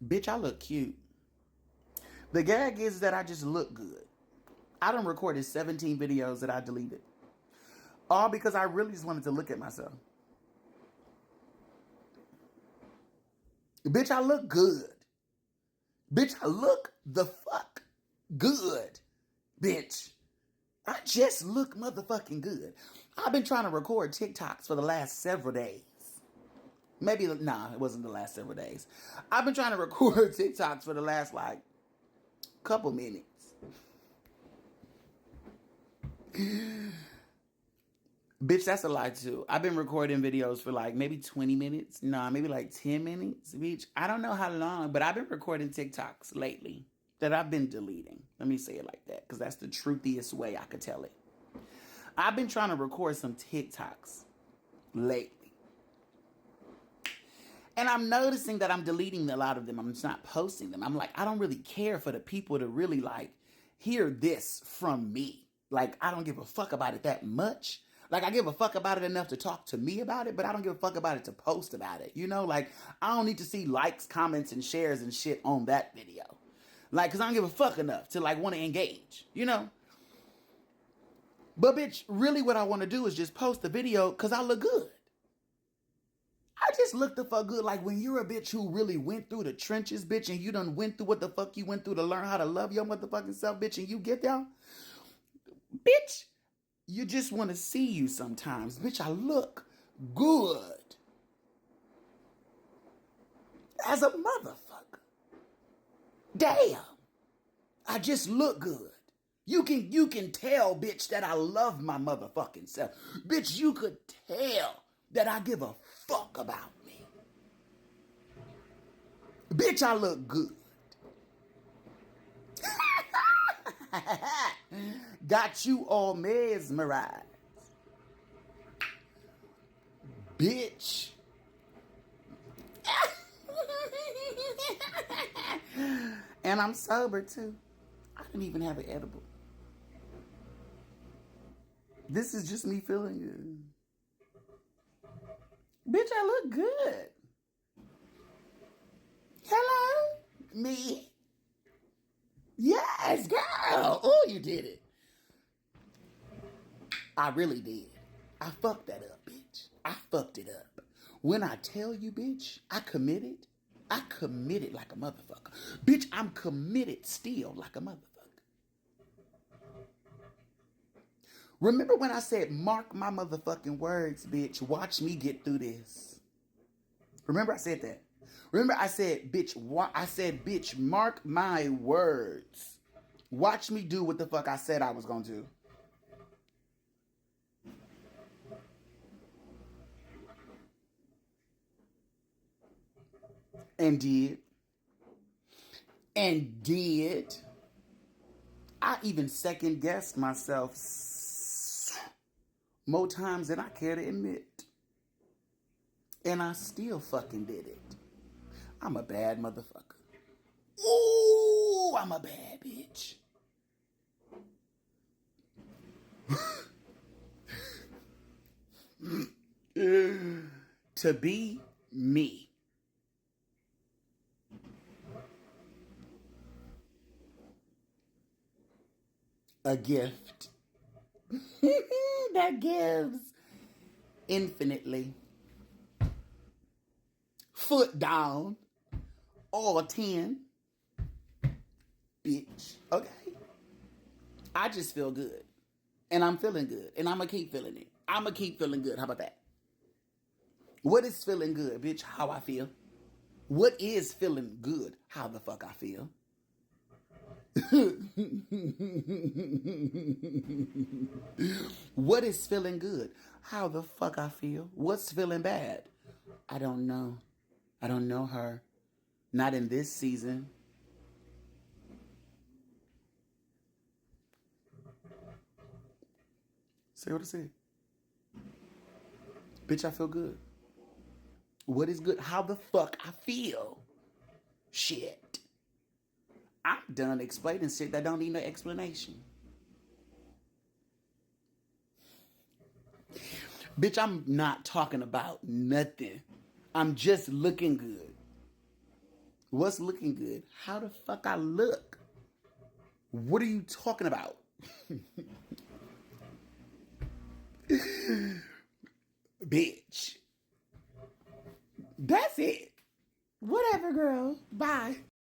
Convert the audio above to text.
Bitch, I look cute. The gag is that I just look good. I done recorded 17 videos that I deleted. All because I really just wanted to look at myself. Bitch, I look good. Bitch, I look the fuck good. Bitch, I just look motherfucking good. I've been trying to record TikToks for the last several days. Maybe, nah, it wasn't the last several days. I've been trying to record TikToks for the last, couple minutes. Bitch, that's a lie too. I've been recording videos for maybe 20 minutes. Nah, maybe 10 minutes, bitch. I don't know how long, but I've been recording TikToks lately that I've been deleting. Let me say it like that, because that's the truthiest way I could tell it. I've been trying to record some TikToks lately. And I'm noticing that I'm deleting a lot of them. I'm just not posting them. I'm I don't really care for the people to really hear this from me. I don't give a fuck about it that much. I give a fuck about it enough to talk to me about it, but I don't give a fuck about it to post about it. You know, I don't need to see likes, comments, and shares and shit on that video. Because I don't give a fuck enough to want to engage, you know? But bitch, really what I want to do is just post the video because I look good. I just look the fuck good. When you're a bitch who really went through the trenches, bitch, and you done went through what the fuck you went through to learn how to love your motherfucking self, bitch, and you get there, bitch, you just want to see you sometimes. Bitch, I look good. As a motherfucker. Damn. I just look good. You can tell, bitch, that I love my motherfucking self. Bitch, you could tell that I give a fuck about me. Bitch, I look good. Got you all mesmerized. Bitch. And I'm sober too. I didn't even have an edible. This is just me feeling good. Bitch, I look good. Hello? Me? Yes, girl. Oh, you did it. I really did. I fucked that up, bitch. I fucked it up. When I tell you, bitch, I committed like a motherfucker. Bitch, I'm committed still like a motherfucker. Remember when I said, mark my motherfucking words, bitch. Watch me get through this. Remember I said that. Remember I said, bitch, mark my words. Watch me do what the fuck I said I was going to do. And did. And did. I even second guessed myself more times than I care to admit. And I still fucking did it. I'm a bad motherfucker. Ooh, I'm a bad bitch. To be me. A gift that gives infinitely. Foot down. All 10. Bitch. Okay. I just feel good. And I'm feeling good. And I'm going to keep feeling it. I'm going to keep feeling good. How about that? What is feeling good, bitch? How I feel. What is feeling good? How the fuck I feel. What is feeling good? How the fuck I feel. What's feeling bad? I don't know. I don't know her. Not in this season. Say what I said. Bitch, I feel good. What is good? How the fuck I feel. Shit. I'm done explaining shit that don't need no explanation. Bitch, I'm not talking about nothing. I'm just looking good. What's looking good? How the fuck I look? What are you talking about? Bitch. That's it. Whatever, girl. Bye.